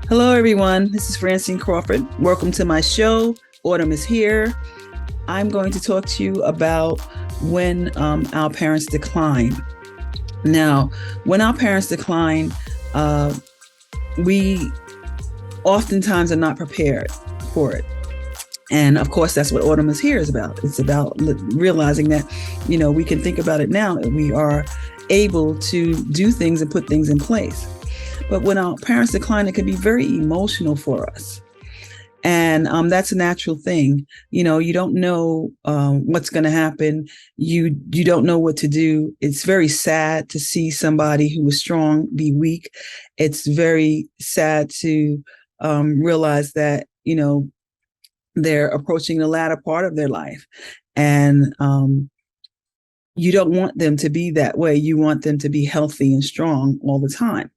Hello, everyone. This is Francine Crawford. Welcome to my show. Autumn is here. I'm going to talk to you about when our parents decline. Now, when our parents decline, we oftentimes are not prepared for it. And of course, that's what Autumn is here is about. It's about realizing that, we can think about it now. We are able to do things and put things in place. But when our parents decline, it can be very emotional for us. And that's a natural thing. You don't know what's going to happen. You don't know what to do. It's very sad to see somebody who is strong be weak. It's very sad to realize that, they're approaching the latter part of their life. And you don't want them to be that way. You want them to be healthy and strong all the time.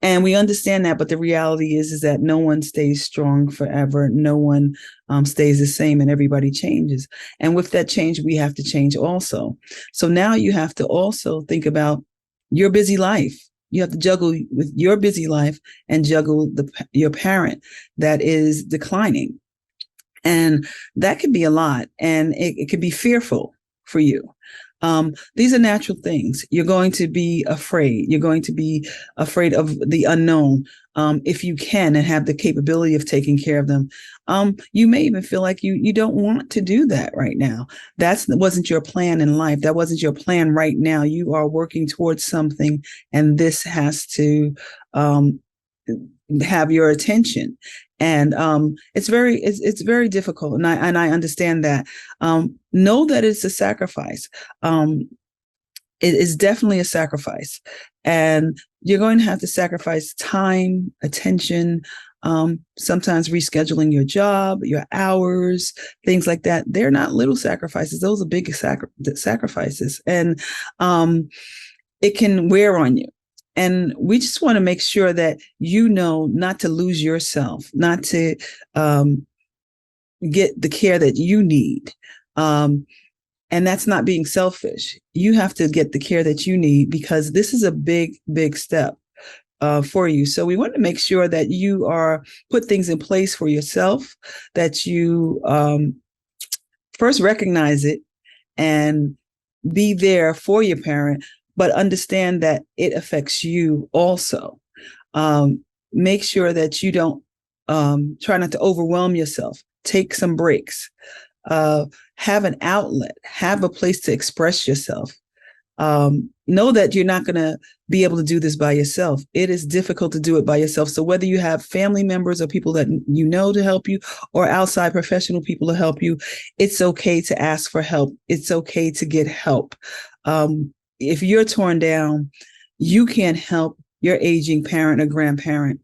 And we understand that, but the reality is that no one stays strong forever. No one stays the same, and everybody changes. And with that change, we have to change also. So now you have to also think about your busy life. You have to juggle with your busy life and juggle your parent that is declining. And that can be a lot, and it can be fearful for you. These are natural things. You're going to be afraid. You're going to be afraid of the unknown. If you can and have the capability of taking care of them, you may even feel like you don't want to do that right now. That wasn't your plan in life. That wasn't your plan right now. You are working towards something, and this has to have your attention. And it's very difficult, and I understand that. Know that it's a sacrifice. It is definitely a sacrifice, and you're going to have to sacrifice time, attention, sometimes rescheduling your job, your hours, things like that. They're not little sacrifices; those are big sacrifices, and it can wear on you. And we just want to make sure that not to lose yourself, not to get the care that you need. And that's not being selfish. You have to get the care that you need, because this is a big, big step for you. So we want to make sure that you put things in place for yourself, that you first recognize it and be there for your parent, but understand that it affects you also. Make sure that you don't try not to overwhelm yourself. Take some breaks. Have an outlet. Have a place to express yourself. Know that you're not going to be able to do this by yourself. It is difficult to do it by yourself. So whether you have family members or people that you know to help you, or outside professional people to help you, it's okay to ask for help. It's okay to get help. If you're torn down, you can't help your aging parent or grandparent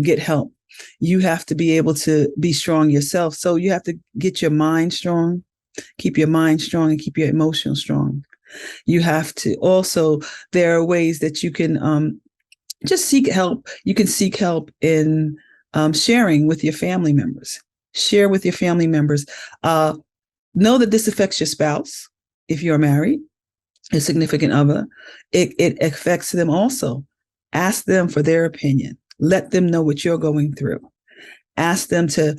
get help. You have to be able to be strong yourself. So you have to get your mind strong, keep your mind strong, and keep your emotions strong. You have to also, there are ways that you can just seek help. You can seek help in sharing with your family members. Share with your family members. Know that this affects your spouse if you're married, a significant other. It affects them also. Ask them for their opinion. Let them know what you're going through. Ask them to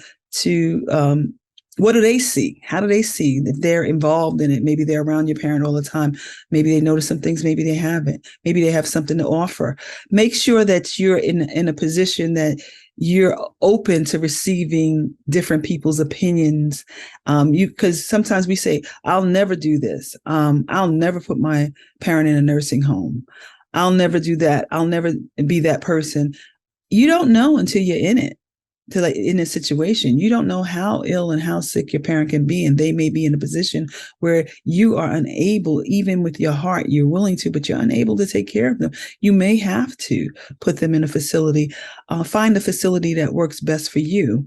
what do they see? How do they see if they're involved in it? Maybe they're around your parent all the time. Maybe they notice some things. Maybe they haven't. Maybe they have something to offer. Make sure that you're in a position that you're open to receiving different people's opinions. Because sometimes we say, I'll never do this. I'll never put my parent in a nursing home. I'll never do that. I'll never be that person. You don't know until you're in it. In a situation, you don't know how ill and how sick your parent can be, and they may be in a position where you are unable, even with your heart, you're willing to, but you're unable to take care of them. You may have to put them in a facility. Find the facility that works best for you.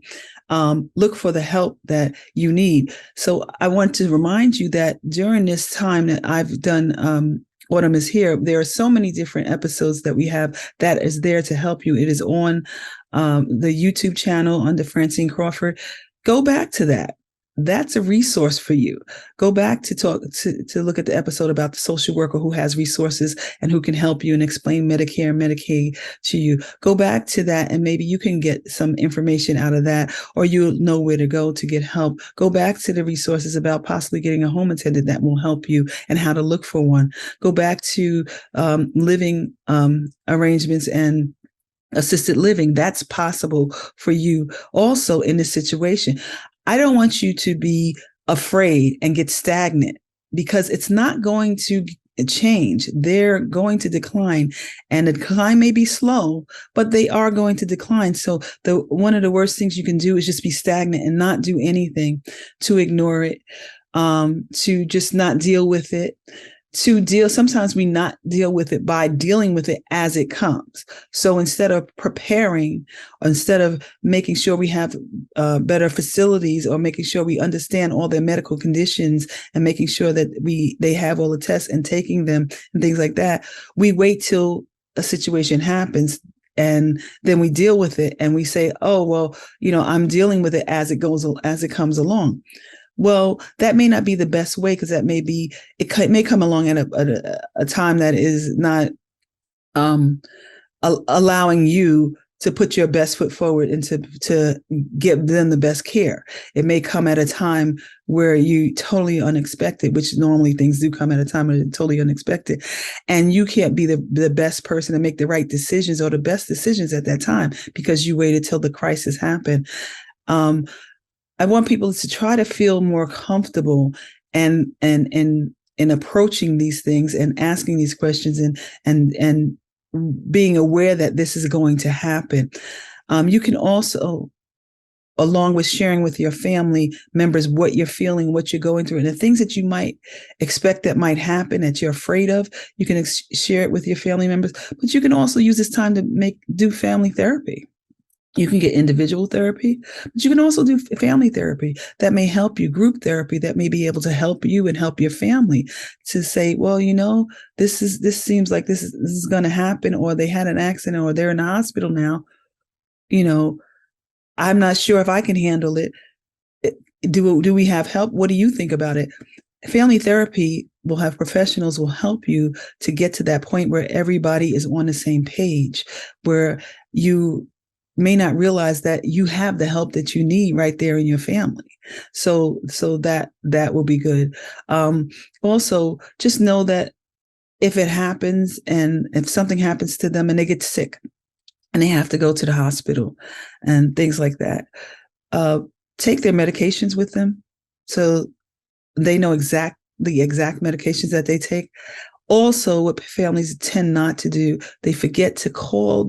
Look for the help that you need. So I want to remind you that during this time that I've done Autumn is Here, there are so many different episodes that we have that is there to help you. It is on the YouTube channel under Francine Crawford. Go back to that. that's a resource for you. Go back to look at the episode about the social worker who has resources and who can help you and explain Medicare and Medicaid to you. Go back to that, and maybe you can get some information out of that, or you'll know where to go to get help. Go back to the resources about possibly getting a home attendant that will help you and how to look for one. Go back to living arrangements and assisted living. That's possible for you also in this situation. I don't want you to be afraid and get stagnant, because it's not going to change. They're going to decline, and the decline may be slow, but they are going to decline. So one of the worst things you can do is just be stagnant and not do anything, to ignore it, to just not deal with it. Sometimes we not deal with it by dealing with it as it comes. So instead of preparing, instead of making sure we have better facilities, or making sure we understand all their medical conditions, and making sure that they have all the tests and taking them and things like that, we wait till a situation happens, and then we deal with it, and we say, oh, well, I'm dealing with it as it comes along. Well, that may not be the best way, because it may come along at a time that is not allowing you to put your best foot forward and to give them the best care. It may come at a time where you totally unexpected, which normally things do come at a time where it's totally unexpected, and you can't be the best person to make the right decisions or the best decisions at that time because you waited till the crisis happened. I want people to try to feel more comfortable and in approaching these things and asking these questions and being aware that this is going to happen. You can also, along with sharing with your family members what you're feeling, what you're going through, and the things that you might expect that might happen that you're afraid of, you can share it with your family members. But you can also use this time to do family therapy. You can get individual therapy, but you can also do family therapy that may help you, group therapy that may be able to help you and help your family to say, well, this seems like this is going to happen, or they had an accident, or they're in the hospital now. I'm not sure if I can handle it. Do we have help? What do you think about it? Family therapy will have professionals will help you to get to that point where everybody is on the same page, where you may not realize that you have the help that you need right there in your family. So that will be good. Also, just know that if it happens, and if something happens to them and they get sick and they have to go to the hospital and things like that, take their medications with them so they know the exact medications that they take. Also, what families tend not to do, they forget to call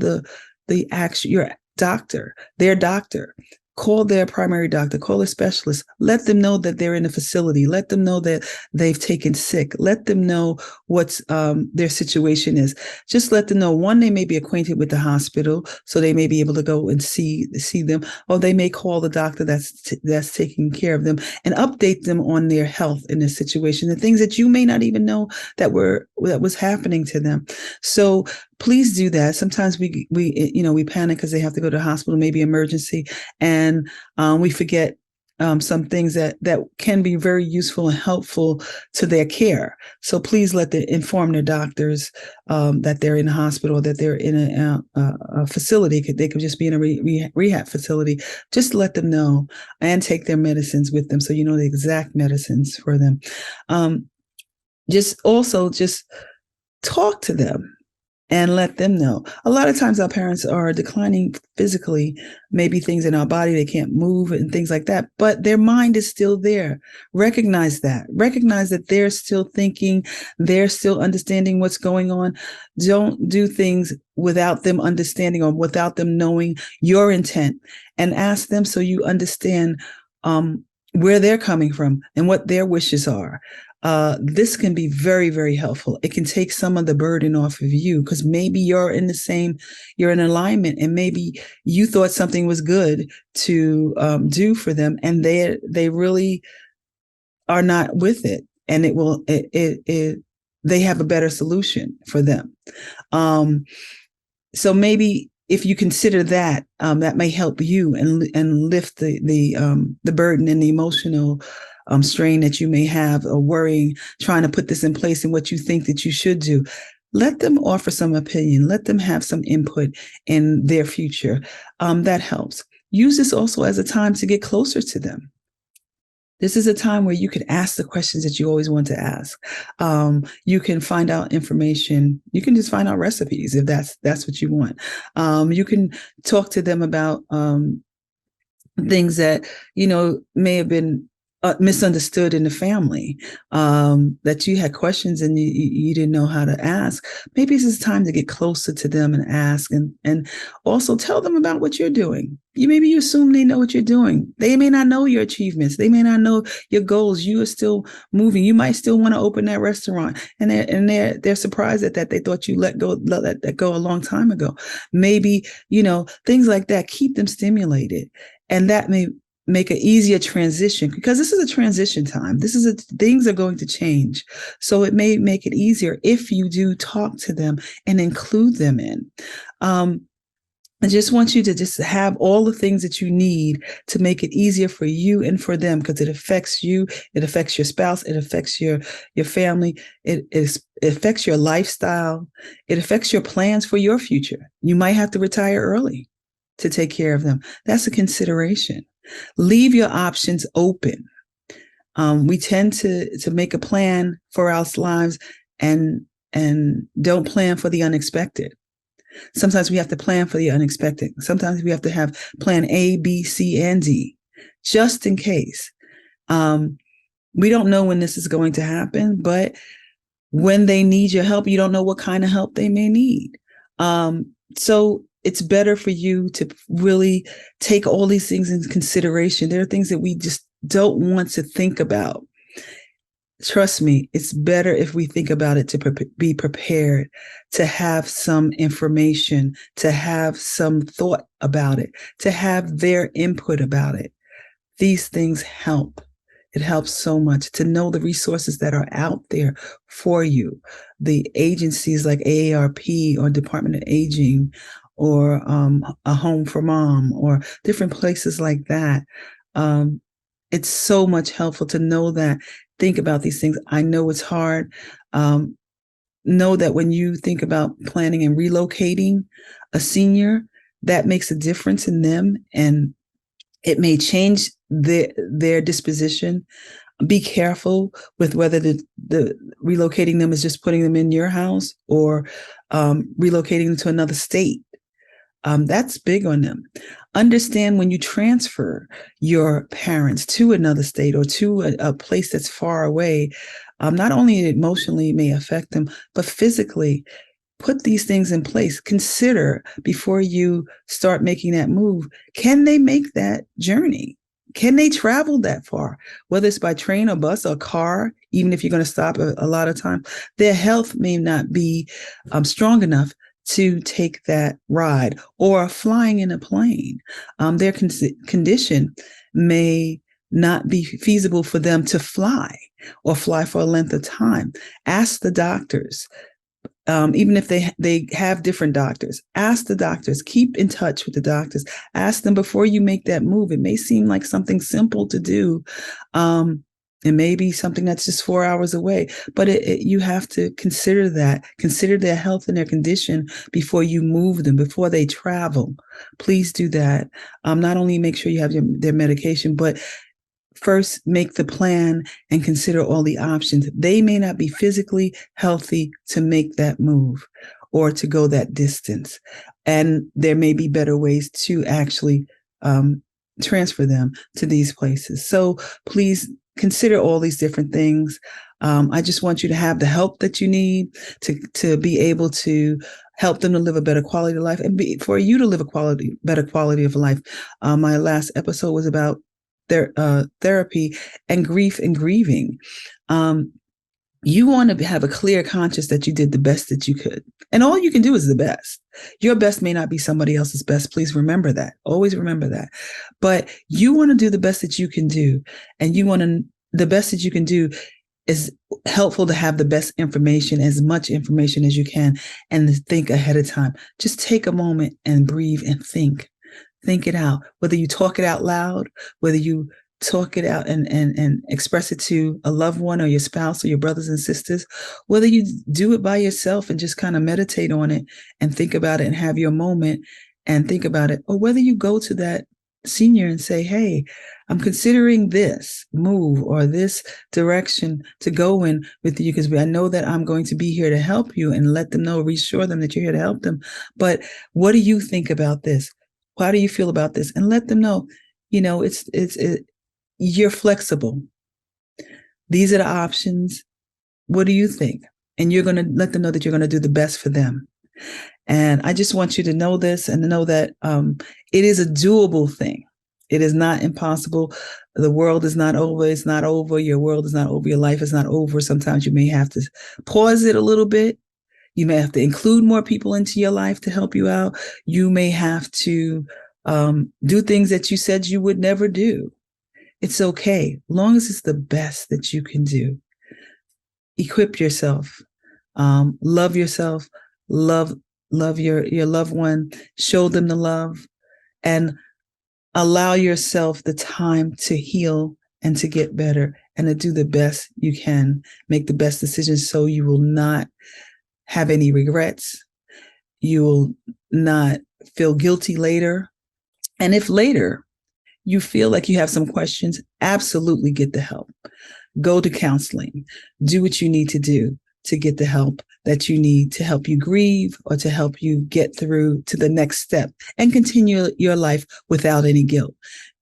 your doctor, their doctor. Call their primary doctor, call a specialist. Let them know that they're in a facility. Let them know that they've taken sick. Let them know what's their situation is. Just let them know. One, they may be acquainted with the hospital, so they may be able to go and see them, or they may call the doctor that's taking care of them and update them on their health in this situation, the things that you may not even know that was happening to them. So please do that. Sometimes we panic because they have to go to the hospital, maybe emergency, and we forget some things that can be very useful and helpful to their care. So please inform their doctors that they're in a hospital, that they're in a facility. They could just be in a rehab facility. Just let them know, and take their medicines with them so you know the exact medicines for them. Just talk to them and let them know. A lot of times our parents are declining physically, maybe things in our body, they can't move and things like that, but their mind is still there. Recognize that they're still thinking, they're still understanding what's going on. Don't do things without them understanding or without them knowing your intent, and ask them so you understand where they're coming from and what their wishes are. This can be very, very helpful. It can take some of the burden off of you, because maybe you're in alignment, and maybe you thought something was good to do for them, and they really are not with it, and they have a better solution for them. So maybe if you consider that, that may help you and lift the burden and the emotional strain that you may have, or worrying, trying to put this in place in what you think that you should do. Let them offer some opinion. Let them have some input in their future. That helps. Use this also as a time to get closer to them. This is a time where you can ask the questions that you always want to ask. You can find out information. You can just find out recipes if that's what you want. You can talk to them about things that may have been misunderstood in the family, that you had questions and you didn't know how to ask. Maybe this is time to get closer to them and ask, and also tell them about what you're doing. Maybe you assume they know what you're doing. They may not know your achievements. They may not know your goals. You are still moving. You might still want to open that restaurant, and they're surprised at that. They thought you let that go a long time ago. Maybe things like that. Keep them stimulated, and that may make an easier transition, because this is a transition time. Things are going to change. So it may make it easier if you do talk to them and include them in. I just want you to just have all the things that you need to make it easier for you and for them, because it affects you, it affects your spouse, it affects your family, it affects your lifestyle, it affects your plans for your future. You might have to retire early to take care of them. That's a consideration. Leave your options open. We tend to make a plan for our lives and don't plan for the unexpected. Sometimes we have to plan for the unexpected. Sometimes we have to have plan A, B, C, and D, just in case. We don't know when this is going to happen, but when they need your help, you don't know what kind of help they may need. So it's better for you to really take all these things into consideration. There are things that we just don't want to think about. Trust me, it's better if we think about it to be prepared, to have some information, to have some thought about it, to have their input about it. These things help. It helps so much to know the resources that are out there for you. The agencies like AARP or Department of Aging, or a Home for Mom, or different places like that. It's so much helpful to know that. Think about these things. I know it's hard. Know that when you think about planning and relocating a senior, that makes a difference in them, and it may change their disposition. Be careful with whether the relocating them is just putting them in your house, or relocating them to another state. That's big on them. Understand when you transfer your parents to another state or to a place that's far away, not only emotionally it may affect them, but physically. Put these things in place. Consider before you start making that move, can they make that journey? Can they travel that far? Whether it's by train or bus or car, even if you're going to stop a lot of time, their health may not be strong enough to take that ride, or flying in a plane. Their condition may not be feasible for them to fly or fly for a length of time. Ask the doctors. Even if they have different doctors, ask the doctors, keep in touch with the doctors, ask them before you make that move. It may seem like something simple to do. It may be something that's just 4 hours away, but you have to consider their health and their condition before you move them, before they travel. Please do that. Not only make sure you have their medication, but first make the plan and consider all the options. They may not be physically healthy to make that move or to go that distance. And there may be better ways to actually transfer them to these places. So please consider all these different things. I just want you to have the help that you need to be able to help them to live a better quality of life, and for you to live better quality of life. My last episode was about therapy and grief and grieving. You want to have a clear conscience that you did the best that you could. And all you can do is the best. Your best may not be somebody else's best. Please remember that. Always remember that. But you want to do the best that you can do. And the best that you can do is helpful to have the best information, as much information as you can, and to think ahead of time. Just take a moment and breathe and think. Think it out. Whether you talk it out loud, whether you talk it out and express it to a loved one or your spouse or your brothers and sisters, whether you do it by yourself and just kind of meditate on it and think about it and have your moment and think about it, or whether you go to that senior and say, hey, I'm considering this move or this direction to go in with you, because I know that I'm going to be here to help you, and let them know, reassure them that you're here to help them. But what do you think about this? How do you feel about this? And let them know, you're flexible. These are the options. What do you think? And you're going to let them know that you're going to do the best for them. And I just want you to know this, and to know that it is a doable thing. It is not impossible. The world is not over. It's not over. Your world is not over. Your life is not over. Sometimes you may have to pause it a little bit. You may have to include more people into your life to help you out. You may have to do things that you said you would never do. It's okay, long as it's the best that you can do. Equip yourself. Love yourself. Love your loved one. Show them the love, and allow yourself the time to heal and to get better and to do the best you can. Make the best decisions so you will not have any regrets. You will not feel guilty later. And if later you feel like you have some questions, absolutely get the help. Go to counseling. Do what you need to do to get the help that you need to help you grieve or to help you get through to the next step and continue your life without any guilt.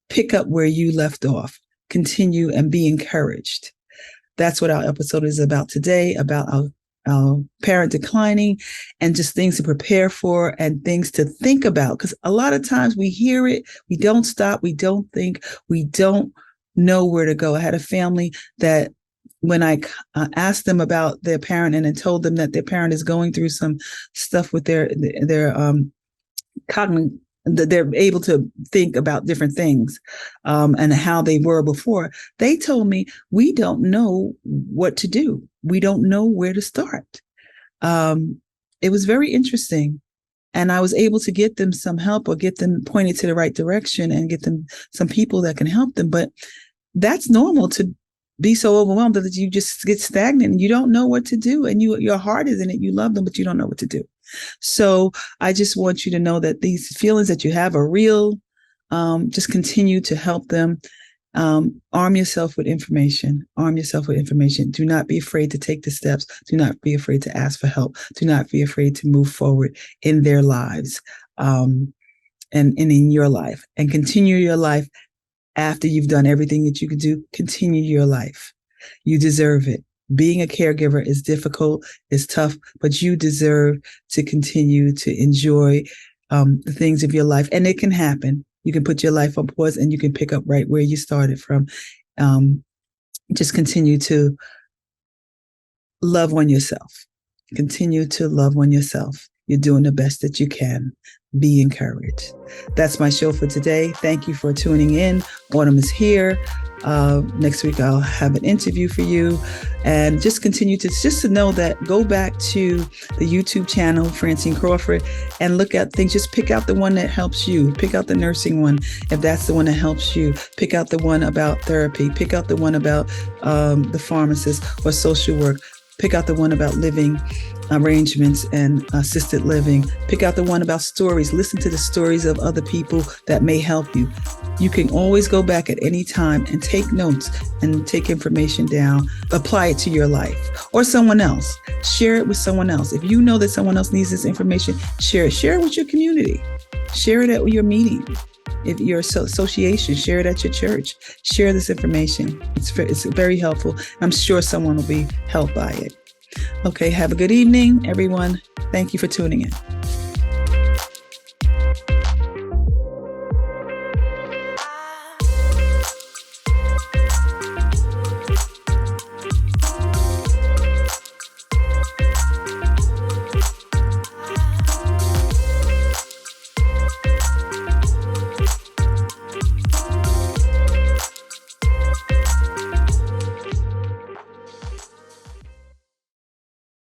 Pick up where you left off. Continue and be encouraged. That's what our episode is about today, about our parent declining, and just things to prepare for and things to think about. Because a lot of times we hear it, we don't stop, we don't think, we don't know where to go. I had a family that when I asked them about their parent and then told them that their parent is going through some stuff with their cognitive, that they're able to think about different things and how they were before, they told me, we don't know what to do. We don't know where to start. It was very interesting. And I was able to get them some help, or get them pointed to the right direction, and get them some people that can help them. But that's normal, to be so overwhelmed that you just get stagnant and you don't know what to do. And your heart is in it. You love them, but you don't know what to do. So I just want you to know that these feelings that you have are real. Just continue to help them. Arm yourself with information. Arm yourself with information. Do not be afraid to take the steps. Do not be afraid to ask for help. Do not be afraid to move forward in their lives and in your life, and continue your life. After you've done everything that you could do, continue your life. You deserve it. Being a caregiver is difficult, it's tough, but you deserve to continue to enjoy the things of your life. And it can happen. You can put your life on pause and you can pick up right where you started from. Just continue to love on yourself. Continue to love on yourself. You're doing the best that you can. Be encouraged. That's my show for today. Thank you for tuning in. Autumn is here. Next week, I'll have an interview for you. And just continue to know that, go back to the YouTube channel, Francine Crawford, and look at things. Just pick out the one that helps you. Pick out the nursing one, if that's the one that helps you. Pick out the one about therapy. Pick out the one about the pharmacist or social work. Pick out the one about living arrangements and assisted living. Pick out the one about stories. Listen to the stories of other people that may help you. You can always go back at any time and take notes and take information down, apply it to your life or someone else. Share it with someone else. If you know that someone else needs this information, share it. Share it with your community. Share it at your meeting. If your association, share it at your church. Share this information. It's very helpful. I'm sure someone will be helped by it. Okay, have a good evening, everyone. Thank you for tuning in.